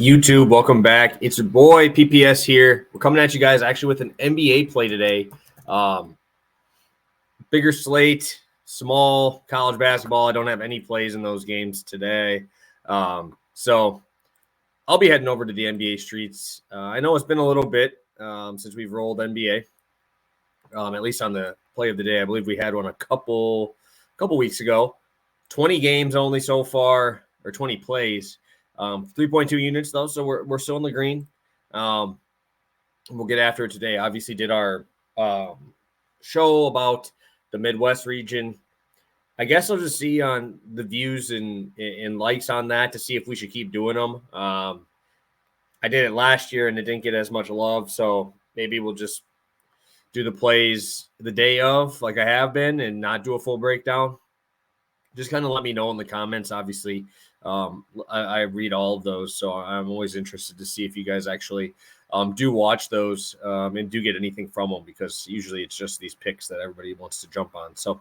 YouTube, welcome back. It's your boy PPS here. We're coming at you guys actually with an NBA play today. Bigger slate, small college basketball. I don't have any plays in those games today. So I'll be heading over to the NBA streets. I know it's been a little bit since we've rolled NBA, at least on the play of the day. I believe we had one a couple weeks ago. 20 games only so far, or 20 plays. 3.2 units though, so we're still in the green. We'll get after it today. Obviously did our show about the Midwest region. I guess I'll just see on the views and likes on that to see if we should keep doing them. I did it last year and it didn't get as much love, so maybe we'll just do the plays the day of like I have been and not do a full breakdown. Just kind of let me know in the comments. Obviously, I read all of those, so I'm always interested to see if you guys actually do watch those and do get anything from them, because usually it's just these picks that everybody wants to jump on. So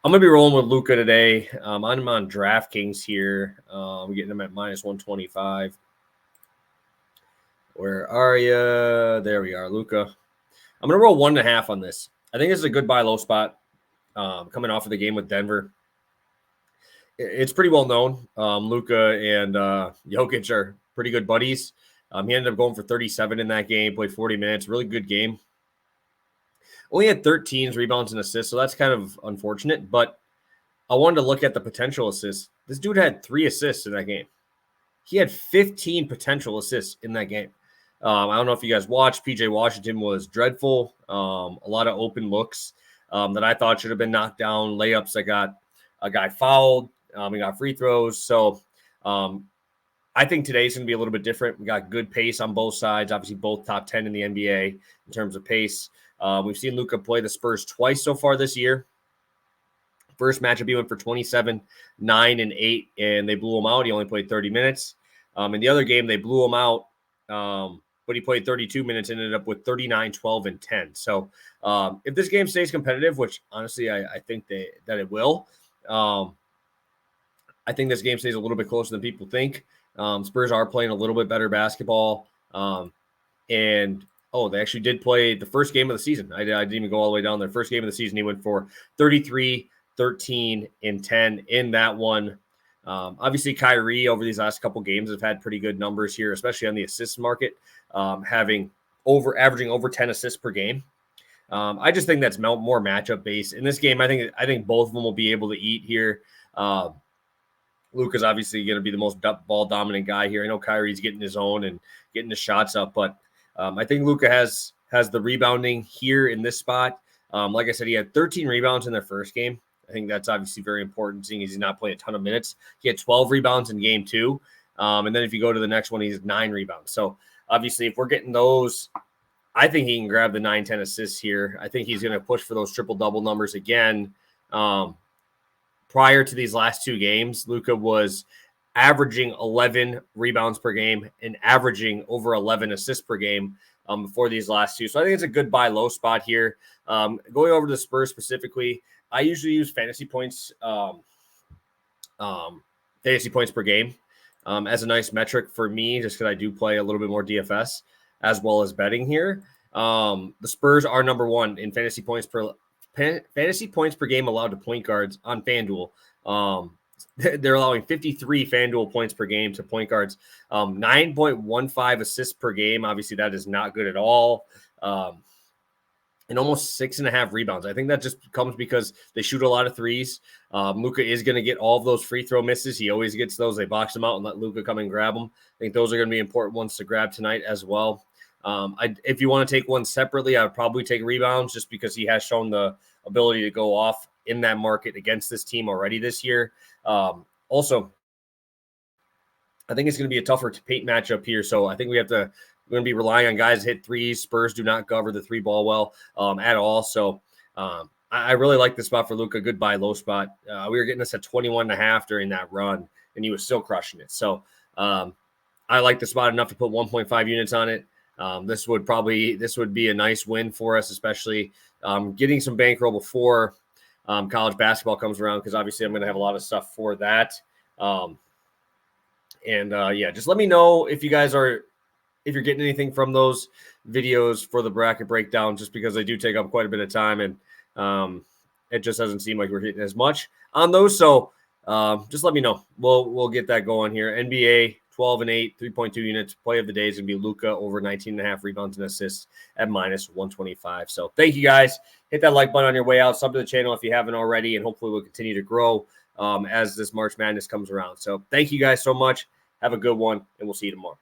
I'm going to be rolling with Luka today. I'm on DraftKings here. I'm getting him at minus 125. Where are you? There we are, Luka. I'm going to roll 1.5 on this. I think this is a good buy low spot coming off of the game with Denver. It's pretty well known. Luka and Jokic are pretty good buddies. He ended up going for 37 in that game, played 40 minutes. Really good game. Only had 13 rebounds and assists, so that's kind of unfortunate. But I wanted to look at the potential assists. This dude had 3 assists in that game. He had 15 potential assists in that game. I don't know if you guys watched. PJ Washington was dreadful. A lot of open looks that I thought should have been knocked down. Layups that got a guy fouled. We got free throws. So I think today's going to be a little bit different. We got good pace on both sides. Obviously, both top 10 in the NBA in terms of pace. We've seen Luka play the Spurs twice so far this year. First matchup, he went for 27, 9, and 8, and they blew him out. He only played 30 minutes. In the other game, they blew him out, but he played 32 minutes and ended up with 39, 12, and 10. So if this game stays competitive, which honestly I think that it will, I think this game stays a little bit closer than people think. Spurs are playing a little bit better basketball. They actually did play the first game of the season. I didn't even go all the way down there. First game of the season, he went for 33, 13, and 10 in that one. Obviously, Kyrie over these last couple games have had pretty good numbers here, especially on the assist market, averaging over 10 assists per game. I just think that's more matchup based. In this game, I think both of them will be able to eat here. Luka's obviously going to be the most ball dominant guy here. I know Kyrie's getting his own and getting his shots up, but I think Luka has the rebounding here in this spot. Like I said, he had 13 rebounds in their first game. I think that's obviously very important, seeing as he's not playing a ton of minutes. He had 12 rebounds in game 2. And then if you go to the next one, he's 9 rebounds. So obviously if we're getting those, I think he can grab the 9, 10 assists here. I think he's going to push for those triple-double numbers again. Prior to these last 2 games, Luka was averaging 11 rebounds per game and averaging over 11 assists per game before these last 2. So I think it's a good buy low spot here. Going over to the Spurs specifically, I usually use fantasy points per game as a nice metric for me, just because I do play a little bit more DFS as well as betting here. The Spurs are number 1 in fantasy points per game allowed to point guards on FanDuel. They're allowing 53 FanDuel points per game to point guards, 9.15 assists per game. Obviously, that is not good at all. And almost 6.5 rebounds. I think that just comes because they shoot a lot of threes. Luka is going to get all of those free throw misses. He always gets those. They box them out and let Luka come and grab them. I think those are going to be important ones to grab tonight as well. If you want to take one separately, I would probably take rebounds, just because he has shown the ability to go off in that market against this team already this year. Also, I think it's going to be a tougher paint matchup here. So I think we're going to be relying on guys to hit threes. Spurs do not cover the 3 ball well at all. So I really like this spot for Luka. Good buy low spot. We were getting this at 21.5 during that run, and he was still crushing it. So I like the spot enough to put 1.5 units on it. This would be a nice win for us, especially getting some bankroll before college basketball comes around, because obviously I'm going to have a lot of stuff for that. And yeah, just let me know if you're getting anything from those videos for the bracket breakdown, just because they do take up quite a bit of time, and it just doesn't seem like we're hitting as much on those. So just let me know. We'll get that going here. NBA 12-8, 3.2 units. Play of the day is going to be Luka over 19.5 rebounds and assists at -125. So thank you guys. Hit that like button on your way out. Sub to the channel if you haven't already, and hopefully we'll continue to grow as this March Madness comes around. So thank you guys so much. Have a good one, and we'll see you tomorrow.